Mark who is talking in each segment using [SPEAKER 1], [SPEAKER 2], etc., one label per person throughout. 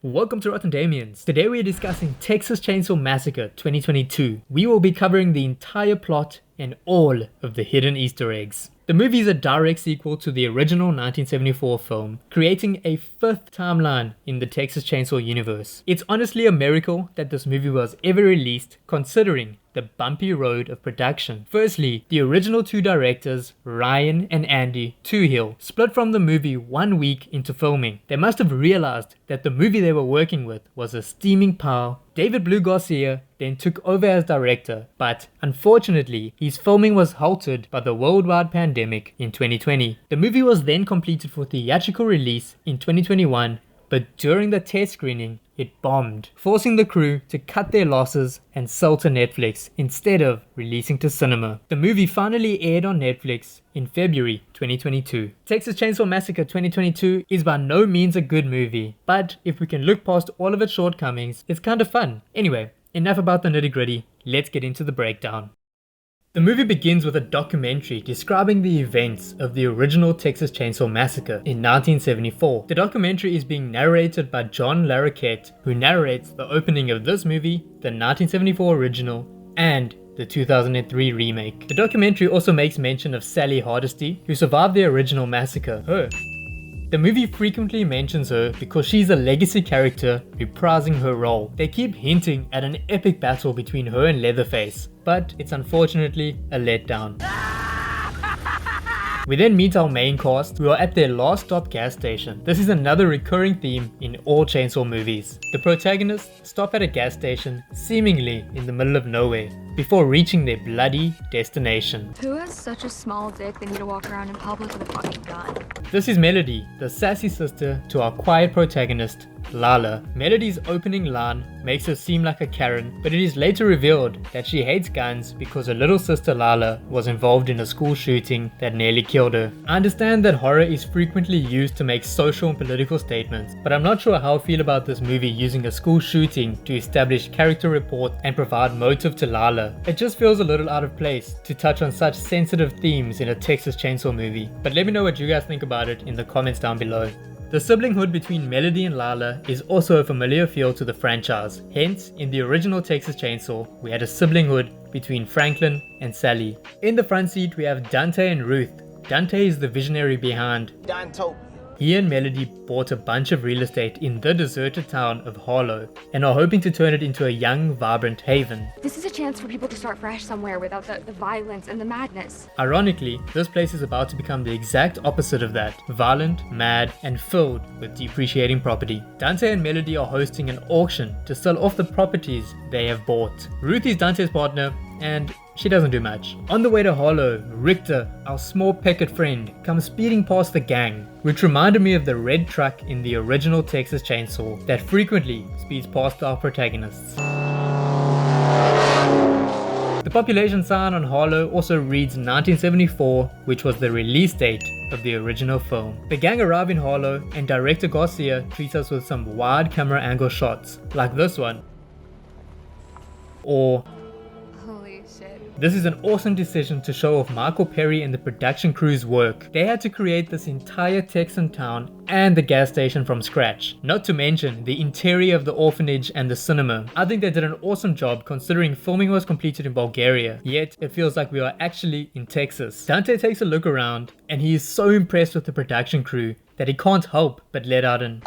[SPEAKER 1] Welcome to Rotten Damians. Today we are discussing Texas Chainsaw Massacre 2022. We will be covering the entire plot and all of the hidden Easter eggs. The movie is a direct sequel to the original 1974 film, creating a fifth timeline in the Texas Chainsaw universe. It's honestly a miracle that this movie was ever released, considering the bumpy road of production. Firstly, the original two directors, Ryan and Andy Toohill, split from the movie 1 week into filming. They must have realized that the movie they were working with was a steaming pile. David Blue Garcia then took over as director, but unfortunately, his filming was halted by the worldwide pandemic in 2020. The movie was then completed for theatrical release in 2021, but during the test screening, it bombed, forcing the crew to cut their losses and sell to Netflix instead of releasing to cinema. The movie finally aired on Netflix in February 2022. Texas Chainsaw Massacre 2022 is by no means a good movie, but if we can look past all of its shortcomings, it's kind of fun. Anyway, enough about the nitty-gritty, let's get into the breakdown. The movie begins with a documentary describing the events of the original Texas Chainsaw Massacre in 1974. The documentary is being narrated by John Larroquette, who narrates the opening of this movie, the 1974 original, and the 2003 remake. The documentary also makes mention of Sally Hardesty, who survived the original massacre. The movie frequently mentions her because she's a legacy character reprising her role. They keep hinting at an epic battle between her and Leatherface, but it's unfortunately a letdown. We then meet our main cast, who are at their last stop gas station. This is another recurring theme in all Chainsaw movies. The protagonists stop at a gas station, seemingly in the middle of nowhere, before reaching their bloody destination.
[SPEAKER 2] Who has such a small dick they need to walk around in public with a fucking gun?
[SPEAKER 1] This is Melody, the sassy sister to our quiet protagonist, Lala. Melody's opening line makes her seem like a Karen, but it is later revealed that she hates guns because her little sister Lala was involved in a school shooting that nearly killed her. I understand that horror is frequently used to make social and political statements, but I'm not sure how I feel about this movie using a school shooting to establish character rapport and provide motive to Lala. It just feels a little out of place to touch on such sensitive themes in a Texas Chainsaw movie, but let me know what you guys think about it in the comments down below. The siblinghood between Melody and Lala is also a familiar feel to the franchise. Hence, in the original Texas Chainsaw, we had a siblinghood between Franklin and Sally. In the front seat, we have Dante and Ruth. Dante is the visionary behind
[SPEAKER 3] Dante.
[SPEAKER 1] He and Melody bought a bunch of real estate in the deserted town of Harlow and are hoping to turn it into a young, vibrant haven.
[SPEAKER 2] This is a chance for people to start fresh somewhere without the violence and the madness.
[SPEAKER 1] Ironically, this place is about to become the exact opposite of that. Violent, mad, and filled with depreciating property. Dante and Melody are hosting an auction to sell off the properties they have bought. Ruth is Dante's partner, and she doesn't do much. On the way to Harlow, Richter, our small picket friend, comes speeding past the gang, which reminded me of the red truck in the original Texas Chainsaw that frequently speeds past our protagonists. The population sign on Harlow also reads 1974, which was the release date of the original film. The gang arrive in Harlow and director Garcia treats us with some wide camera angle shots, like this one. Or this is an awesome decision to show off Michael Perry and the production crew's work. They had to create this entire Texan town and the gas station from scratch, not to mention the interior of the orphanage and the cinema. I think they did an awesome job considering filming was completed in Bulgaria, yet it feels like we are actually in Texas. Dante takes a look around and he is so impressed with the production crew that he can't help but let out an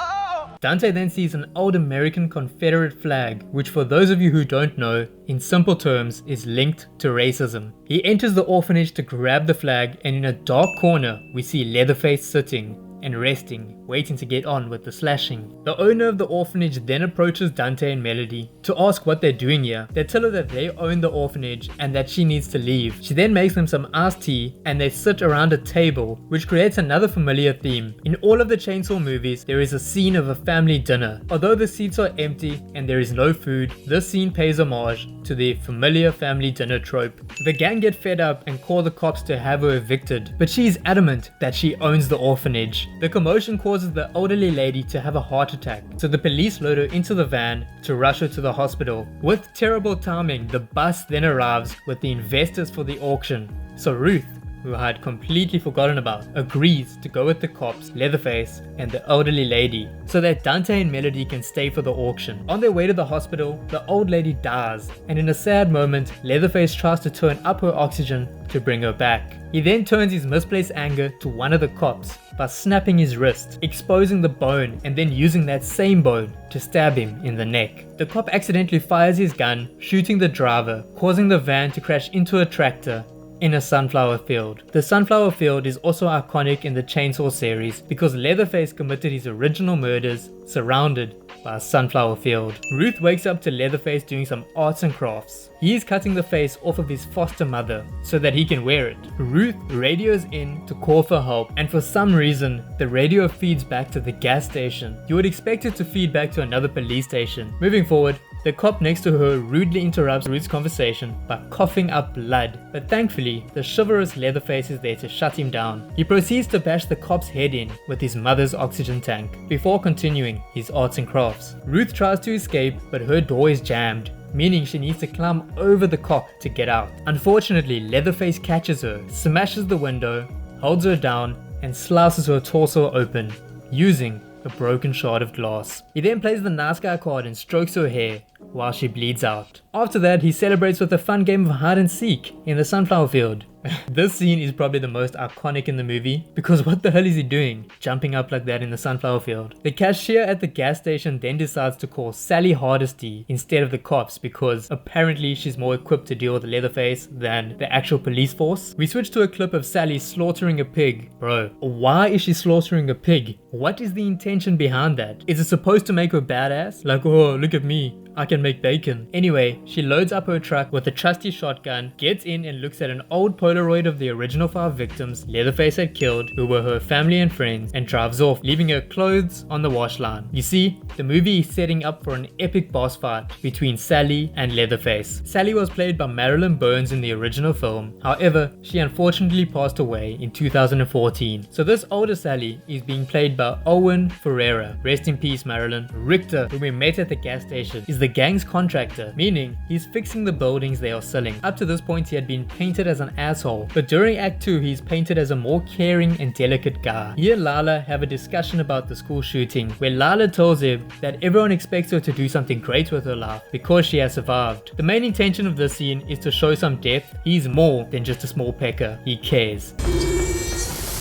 [SPEAKER 1] Dante then sees an old American Confederate flag, which for those of you who don't know, in simple terms is linked to racism. He enters the orphanage to grab the flag, and in a dark corner we see Leatherface sitting and resting, waiting to get on with the slashing. The owner of the orphanage then approaches Dante and Melody to ask what they're doing here. They tell her that they own the orphanage and that she needs to leave. She then makes them some iced tea and they sit around a table, which creates another familiar theme. In all of the Chainsaw movies, there is a scene of a family dinner. Although the seats are empty and there is no food, this scene pays homage to the familiar family dinner trope. The gang get fed up and call the cops to have her evicted, but she is adamant that she owns the orphanage. The commotion causes the elderly lady to have a heart attack, so the police load her into the van to rush her to the hospital. With terrible timing, the bus then arrives with the investors for the auction. So Ruth, who I had completely forgotten about, agrees to go with the cops, Leatherface, and the elderly lady so that Dante and Melody can stay for the auction. On their way to the hospital, the old lady dies, and in a sad moment, Leatherface tries to turn up her oxygen to bring her back. He then turns his misplaced anger to one of the cops by snapping his wrist, exposing the bone, and then using that same bone to stab him in the neck. The cop accidentally fires his gun, shooting the driver, causing the van to crash into a tractor in a sunflower field. The sunflower field is also iconic in the Chainsaw series because Leatherface committed his original murders surrounded by a sunflower field. Ruth wakes up to Leatherface doing some arts and crafts. He is cutting the face off of his foster mother so that he can wear it. Ruth radios in to call for help, and for some reason the radio feeds back to the gas station. You would expect it to feed back to another police station. Moving forward, the cop next to her rudely interrupts Ruth's conversation by coughing up blood, but thankfully the chivalrous Leatherface is there to shut him down. He proceeds to bash the cop's head in with his mother's oxygen tank before continuing his arts and crafts. Ruth tries to escape, but her door is jammed, meaning she needs to climb over the cop to get out. Unfortunately, Leatherface catches her, smashes the window, holds her down, and slices her torso open using a broken shard of glass. He then plays the nice guy card and strokes her hair while she bleeds out. After that, he celebrates with a fun game of hide and seek in the sunflower field. This scene is probably the most iconic in the movie because what the hell is he doing jumping up like that in the sunflower field? The cashier at the gas station then decides to call Sally Hardesty instead of the cops because apparently she's more equipped to deal with Leatherface than the actual police force. We switch to a clip of Sally slaughtering a pig. Bro, why is she slaughtering a pig? What is the intention behind that? Is it supposed to make her badass? Like, oh, look at me, I can make bacon. Anyway, she loads up her truck with a trusty shotgun, gets in and looks at an old Polaroid of the original 5 victims Leatherface had killed, who were her family and friends, and drives off, leaving her clothes on the wash line. You see, the movie is setting up for an epic boss fight between Sally and Leatherface. Sally was played by Marilyn Burns in the original film, however, she unfortunately passed away in 2014. So this older Sally is being played by Owen Ferreira. Rest in peace, Marilyn. Richter, who we met at the gas station, is the gang's contractor, meaning he's fixing the buildings they are selling. Up to this point, he had been painted as an asshole, but during Act 2, he's painted as a more caring and delicate guy. He and Lala have a discussion about the school shooting, where Lala tells him that everyone expects her to do something great with her life because she has survived. The main intention of this scene is to show some depth. He's more than just a small pecker. He cares.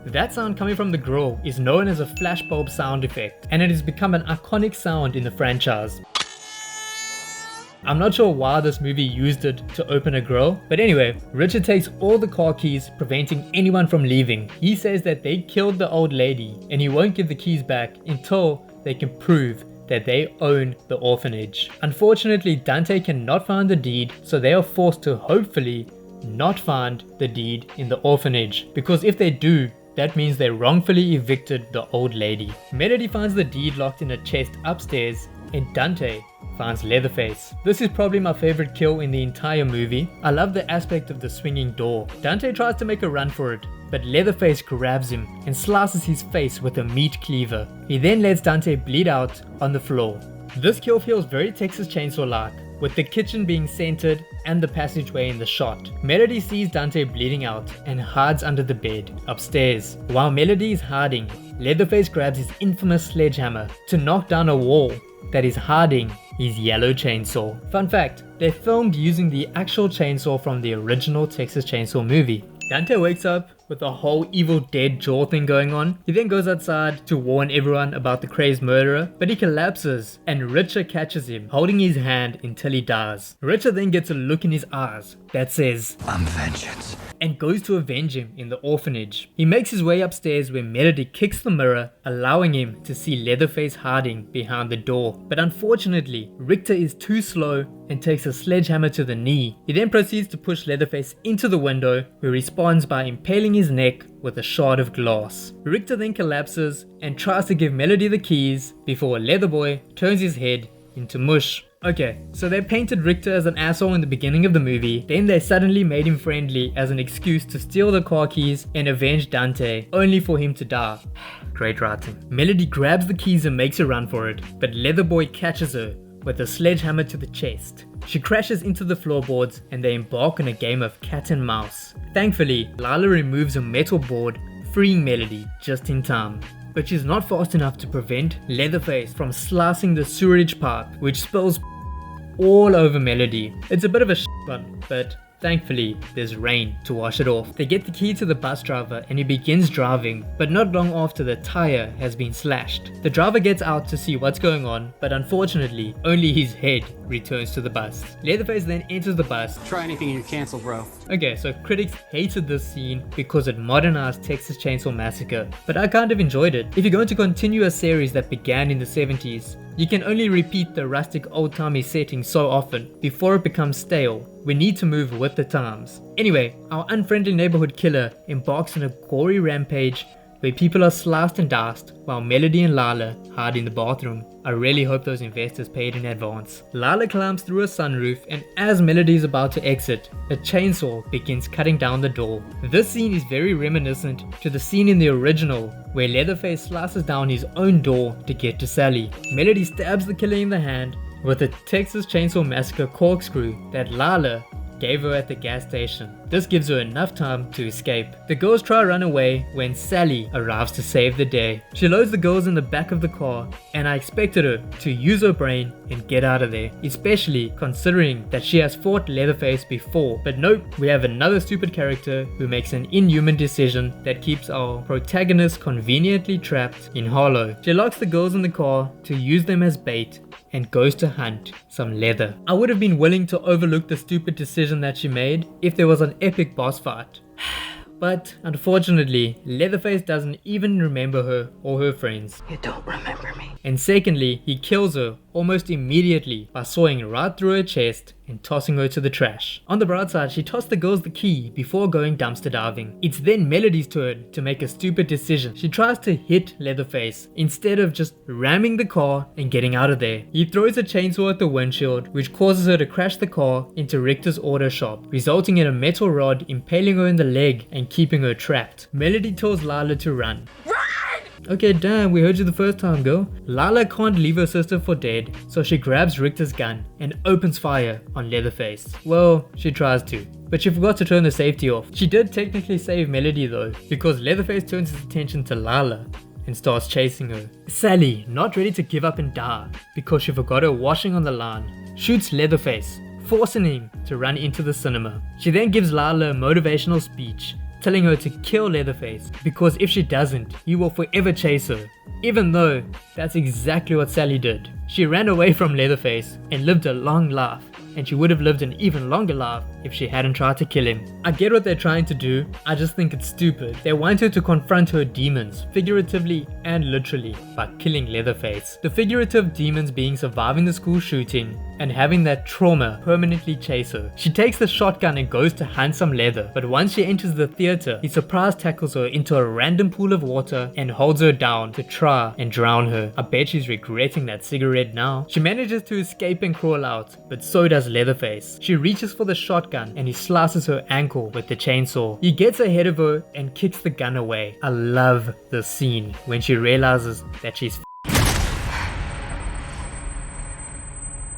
[SPEAKER 1] That sound coming from the grill is known as a flashbulb sound effect, and it has become an iconic sound in the franchise. I'm not sure why this movie used it to open a grill, but anyway, Richard takes all the car keys, preventing anyone from leaving. He says that they killed the old lady and he won't give the keys back until they can prove that they own the orphanage. Unfortunately, Dante cannot find the deed, so they are forced to hopefully not find the deed in the orphanage, because if they do, that means they wrongfully evicted the old lady. Melody finds the deed locked in a chest upstairs, and Dante finds Leatherface. This is probably my favorite kill in the entire movie. I love the aspect of the swinging door. Dante tries to make a run for it, but Leatherface grabs him and slices his face with a meat cleaver. He then lets Dante bleed out on the floor. This kill feels very Texas Chainsaw-like, with the kitchen being centered and the passageway in the shot. Melody sees Dante bleeding out and hides under the bed upstairs. While Melody is hiding, Leatherface grabs his infamous sledgehammer to knock down a wall that is hiding his yellow chainsaw. Fun fact, they filmed using the actual chainsaw from the original Texas Chainsaw movie. Dante wakes up with a whole Evil Dead jaw thing going on. He then goes outside to warn everyone about the crazed murderer, but he collapses and Richard catches him, holding his hand until he dies. Richard then gets a look in his eyes that says, "I'm vengeance," and goes to avenge him in the orphanage. He makes his way upstairs where Melody kicks the mirror, allowing him to see Leatherface hiding behind the door. But unfortunately, Richter is too slow and takes a sledgehammer to the knee. He then proceeds to push Leatherface into the window, who responds by impaling his neck with a shard of glass. Richter then collapses and tries to give Melody the keys before Leatherboy turns his head into mush. Okay, so they painted Richter as an asshole in the beginning of the movie, then they suddenly made him friendly as an excuse to steal the car keys and avenge Dante, only for him to die. Great writing. Melody grabs the keys and makes a run for it, but Leatherboy catches her with a sledgehammer to the chest. She crashes into the floorboards and they embark on a game of cat and mouse. Thankfully, Lila removes a metal board, freeing Melody just in time. but she's not fast enough to prevent Leatherface from slicing the sewerage pipe, which spills all over Melody. It's a bit of a one, but thankfully, there's rain to wash it off. They get the key to the bus driver and he begins driving, but not long after the tire has been slashed. The driver gets out to see what's going on, but unfortunately, only his head returns to the bus. Leatherface then enters the bus.
[SPEAKER 3] Try anything and you're canceled, bro.
[SPEAKER 1] Okay, so critics hated this scene because it modernized Texas Chainsaw Massacre, but I kind of enjoyed it. If you're going to continue a series that began in the 70s, you can only repeat the rustic old-timey setting so often before it becomes stale. We need to move with the times. Anyway, our unfriendly neighborhood killer embarks on a gory rampage where people are sliced and diced while Melody and Lala hide in the bathroom. I really hope those investors paid in advance. Lala climbs through a sunroof, and as Melody is about to exit, a chainsaw begins cutting down the door. This scene is very reminiscent to the scene in the original where Leatherface slices down his own door to get to Sally. Melody stabs the killer in the hand with a Texas Chainsaw Massacre corkscrew that Lala gave her at the gas station. This gives her enough time to escape. The girls try to run away when Sally arrives to save the day. She loads the girls in the back of the car, and I expected her to use her brain and get out of there, especially considering that she has fought Leatherface before. But nope, we have another stupid character who makes an inhuman decision that keeps our protagonist conveniently trapped in Harlow. She locks the girls in the car to use them as bait and goes to hunt some leather. I would have been willing to overlook the stupid decision that she made if there was an epic boss fight. But unfortunately, Leatherface doesn't even remember her or her friends.
[SPEAKER 4] You don't remember me.
[SPEAKER 1] And secondly, he kills her almost immediately by sawing right through her chest and tossing her to the trash. On the bright side, she tossed the girls the key before going dumpster diving. It's then Melody's turn to make a stupid decision. She tries to hit Leatherface instead of just ramming the car and getting out of there. He throws a chainsaw at the windshield, which causes her to crash the car into Richter's auto shop, resulting in a metal rod impaling her in the leg and keeping her trapped. Melody tells Lala to run. Okay, damn, we heard you the first time, girl. Lala can't leave her sister for dead, so she grabs Richter's gun and opens fire on Leatherface. Well, she tries to, but she forgot to turn the safety off. She did technically save Melody though, because Leatherface turns his attention to Lala and starts chasing her. Sally, not ready to give up and die because she forgot her washing on the line, shoots Leatherface, forcing him to run into the cinema. She then gives Lala a motivational speech, telling her to kill Leatherface because if she doesn't, he will forever chase her. Even though that's exactly what Sally did. She ran away from Leatherface and lived a long life, and she would have lived an even longer life if she hadn't tried to kill him. I get what they're trying to do, I just think it's stupid. They want her to confront her demons, figuratively and literally, by killing Leatherface. The figurative demons being surviving the school shooting and having that trauma permanently chase her. She takes the shotgun and goes to hunt some leather, but once she enters the theater, he surprise tackles her into a random pool of water and holds her down to try and drown her. I bet she's regretting that cigarette now. She manages to escape and crawl out, but so does Leatherface. She reaches for the shotgun and he slices her ankle with the chainsaw. He gets ahead of her and kicks the gun away. I love the scene when she realizes that she's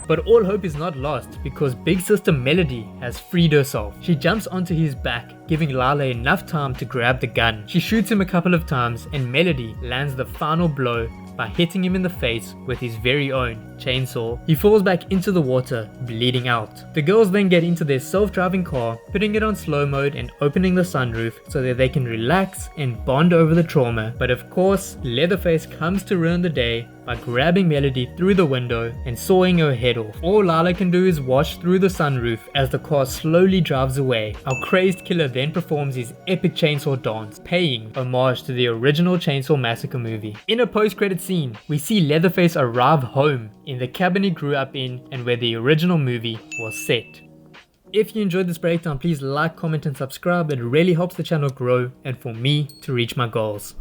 [SPEAKER 1] But all hope is not lost because Big Sister Melody has freed herself. She jumps onto his back, giving Lala enough time to grab the gun. She shoots him a couple of times and Melody lands the final blow by hitting him in the face with his very own chainsaw. He falls back into the water, bleeding out. The girls then get into their self-driving car, putting it on slow mode and opening the sunroof so that they can relax and bond over the trauma. But of course, Leatherface comes to ruin the day by grabbing Melody through the window and sawing her head off. All Lala can do is watch through the sunroof as the car slowly drives away. Our crazed killer then performs his epic chainsaw dance, paying homage to the original Chainsaw Massacre movie. In a post-credit scene, we see Leatherface arrive home in the cabin he grew up in and where the original movie was set. If you enjoyed this breakdown, please like, comment and subscribe. It really helps the channel grow and for me to reach my goals.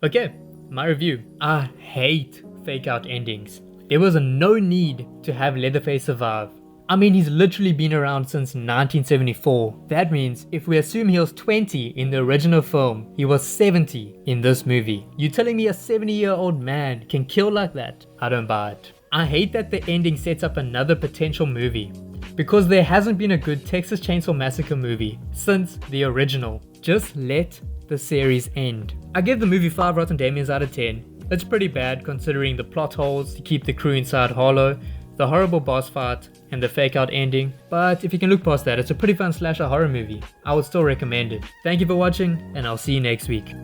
[SPEAKER 1] Okay, my review. I hate fake out endings. There was no need to have Leatherface survive. I mean, he's literally been around since 1974. That means if we assume he was 20 in the original film, he was 70 in this movie. You telling me a 70-year-old man can kill like that? I don't buy it. I hate that the ending sets up another potential movie, because there hasn't been a good Texas Chainsaw Massacre movie since the original. Just let the series end. I give the movie 5 Rotten Damians out of 10. It's pretty bad considering the plot holes to keep the crew inside hollow, the horrible boss fight, and the fake out ending, but if you can look past that, it's a pretty fun slasher horror movie. I would still recommend it. Thank you for watching, and I'll see you next week.